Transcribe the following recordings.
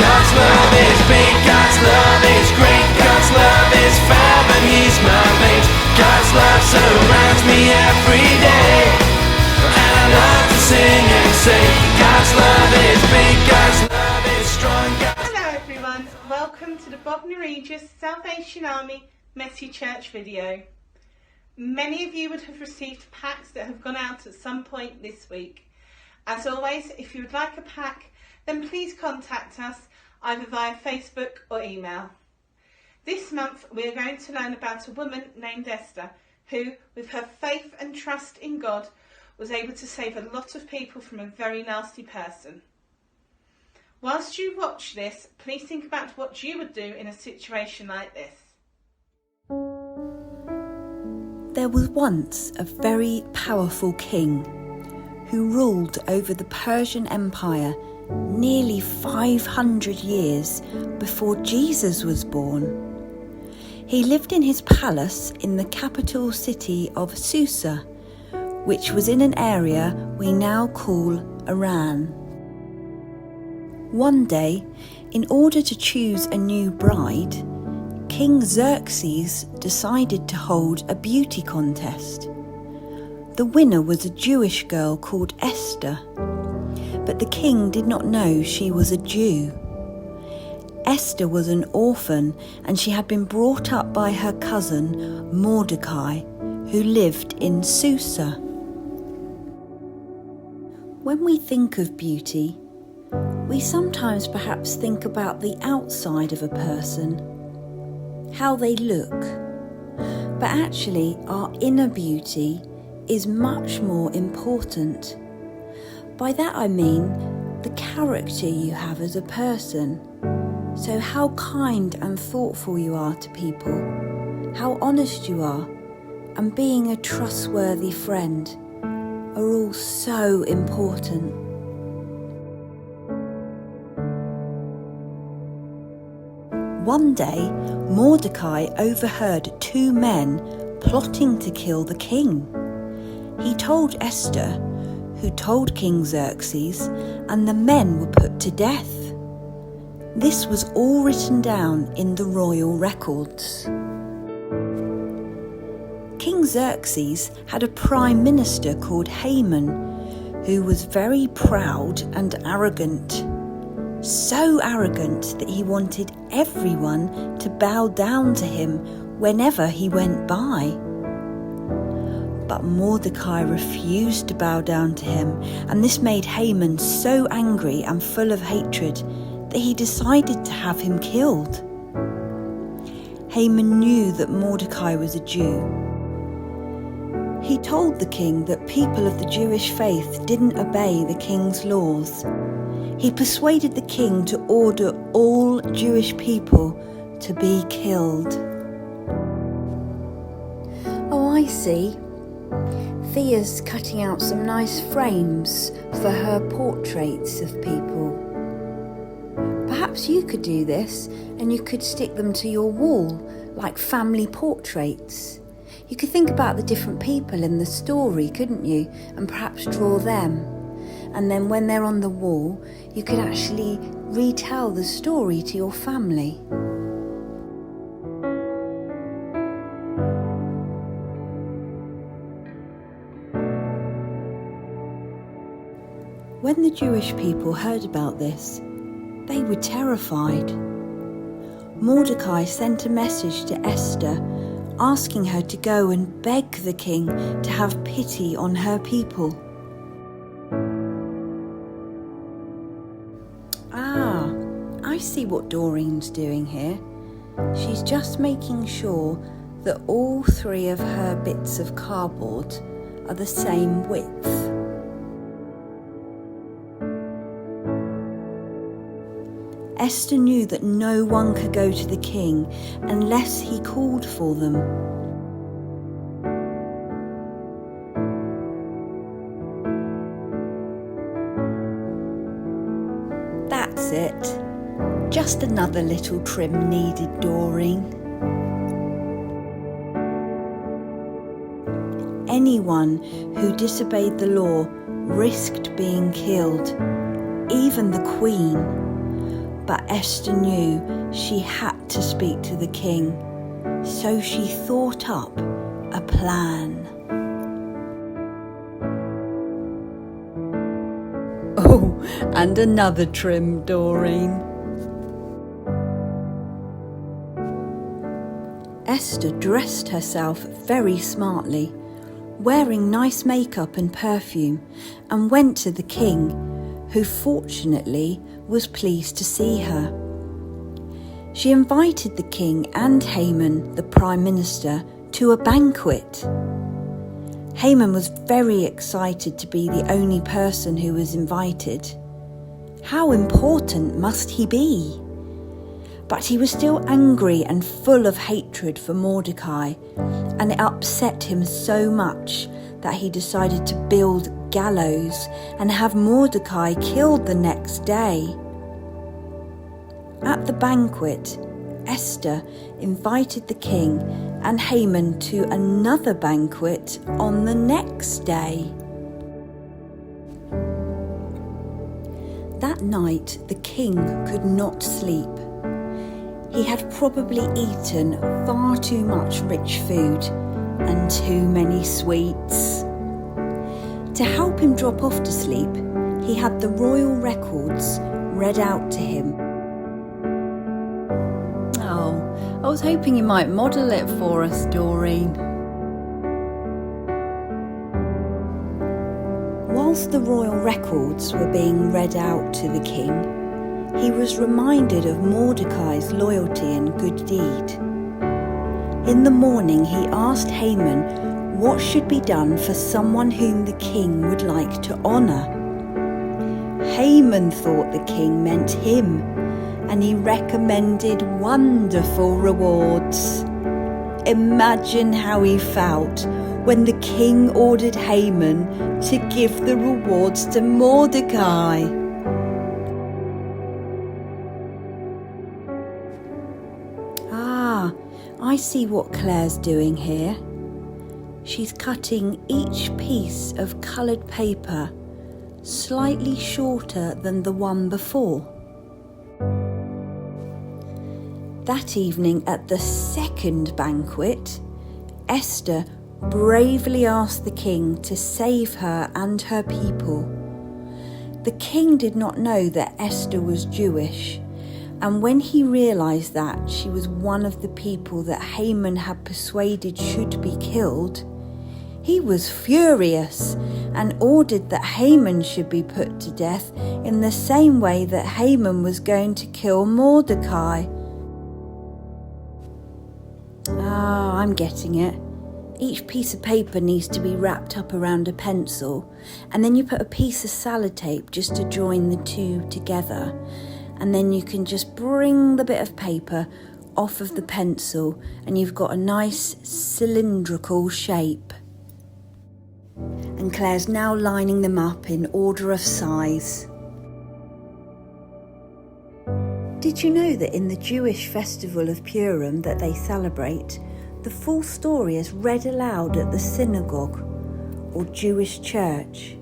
God's love is big, God's love is great, God's love is fab and He's my mate. God's love surrounds me every day, and I love to sing and say, God's love is big, God's love is strong. Hello everyone, welcome to the Bognor Regis Salvation Army Messy Church video. Many of you would have received packs that have gone out at some point this week. As always, if you would like a pack, then please contact us either via Facebook or email. This month we are going to learn about a woman named Esther who, with her faith and trust in God, was able to save a lot of people from a very nasty person. Whilst you watch this, please think about what you would do in a situation like this. There was once a very powerful king who ruled over the Persian Empire nearly 500 years before Jesus was born. He lived in his palace in the capital city of Susa, which was in an area we now call Iran. One day, in order to choose a new bride, King Xerxes decided to hold a beauty contest. The winner was a Jewish girl called Esther, but the king did not know she was a Jew. Esther was an orphan and she had been brought up by her cousin Mordecai, who lived in Susa. When we think of beauty, we sometimes perhaps think about the outside of a person, how they look, but actually our inner beauty is much more important. By that I mean the character you have as a person. So how kind and thoughtful you are to people, how honest you are, and being a trustworthy friend are all so important. One day, Mordecai overheard two men plotting to kill the king. He told Esther, who told King Xerxes, and the men were put to death. This was all written down in the royal records. King Xerxes had a prime minister called Haman, who was very proud and arrogant. So arrogant that he wanted everyone to bow down to him whenever he went by. But Mordecai refused to bow down to him, and this made Haman so angry and full of hatred that he decided to have him killed. Haman knew that Mordecai was a Jew. He told the king that people of the Jewish faith didn't obey the king's laws. He persuaded the king to order all Jewish people to be killed. Oh, I see. Thea's cutting out some nice frames for her portraits of people. Perhaps you could do this and you could stick them to your wall like family portraits. You could think about the different people in the story, couldn't you? And perhaps draw them. And then when they're on the wall, you could actually retell the story to your family. When the Jewish people heard about this, they were terrified. Mordecai sent a message to Esther asking her to go and beg the king to have pity on her people. Ah, I see what Doreen's doing here. She's just making sure that all three of her bits of cardboard are the same width. Esther knew that no one could go to the king unless he called for them. That's it. Just another little trim needed, Doreen. Anyone who disobeyed the law risked being killed, even the Queen. But Esther knew she had to speak to the king, so she thought up a plan. Oh, and another trim, Doreen. Esther dressed herself very smartly, wearing nice makeup and perfume, and went to the king, who fortunately was pleased to see her. She invited the king and Haman, the Prime Minister, to a banquet. Haman was very excited to be the only person who was invited. How important must he be? But he was still angry and full of hatred for Mordecai, and it upset him so much that he decided to build gallows and have Mordecai killed the next day. At the banquet, Esther invited the king and Haman to another banquet on the next day. That night, the king could not sleep. He had probably eaten far too much rich food and too many sweets. To help him drop off to sleep, he had the royal records read out to him. Oh, I was hoping you might model it for us, Doreen. Whilst the royal records were being read out to the king, he was reminded of Mordecai's loyalty and good deed. In the morning, he asked Haman what should be done for someone whom the king would like to honour. Haman thought the king meant him, and he recommended wonderful rewards. Imagine how he felt when the king ordered Haman to give the rewards to Mordecai. I see what Claire's doing here. She's cutting each piece of coloured paper slightly shorter than the one before. That evening at the second banquet, Esther bravely asked the king to save her and her people. The king did not know that Esther was Jewish, and when he realised that she was one of the people that Haman had persuaded should be killed, he was furious and ordered that Haman should be put to death in the same way that Haman was going to kill Mordecai. I'm getting it. Each piece of paper needs to be wrapped up around a pencil, and then you put a piece of sellotape just to join the two together. And then you can just bring the bit of paper off of the pencil and you've got a nice cylindrical shape. And Claire's now lining them up in order of size. Did you know that in the Jewish festival of Purim that they celebrate, the full story is read aloud at the synagogue or Jewish church?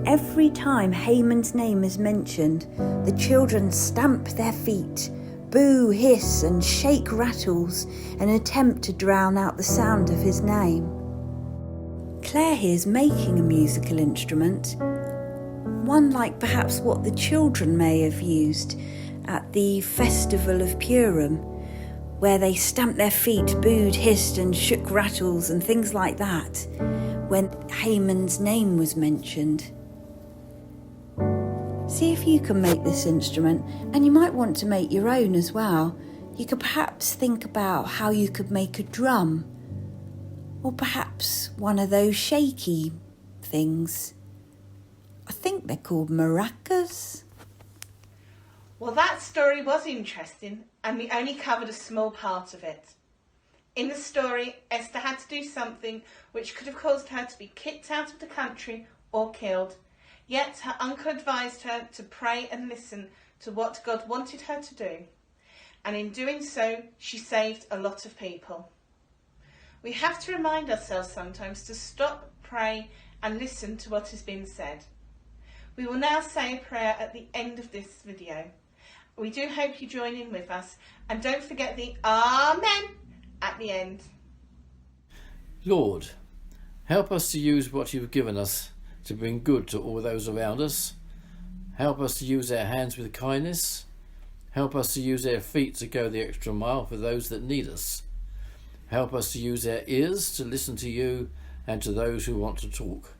Every time Haman's name is mentioned, the children stamp their feet, boo, hiss and shake rattles and attempt to drown out the sound of his name. Claire here's making a musical instrument, one like perhaps what the children may have used at the Festival of Purim, where they stamped their feet, booed, hissed and shook rattles and things like that when Haman's name was mentioned. See if you can make this instrument, and you might want to make your own as well. You could perhaps think about how you could make a drum, or perhaps one of those shaky things. I think they're called maracas. Well, that story was interesting, and we only covered a small part of it. In the story, Esther had to do something which could have caused her to be kicked out of the country or killed. Yet her uncle advised her to pray and listen to what God wanted her to do. And in doing so, she saved a lot of people. We have to remind ourselves sometimes to stop, pray and listen to what has been said. We will now say a prayer at the end of this video. We do hope you join in with us, and don't forget the Amen at the end. Lord, help us to use what you've given us to bring good to all those around us. Help us to use our hands with kindness. Help us to use our feet to go the extra mile for those that need us. Help us to use our ears to listen to you and to those who want to talk.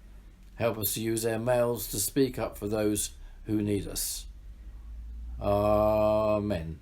Help us to use our mouths to speak up for those who need us. Amen.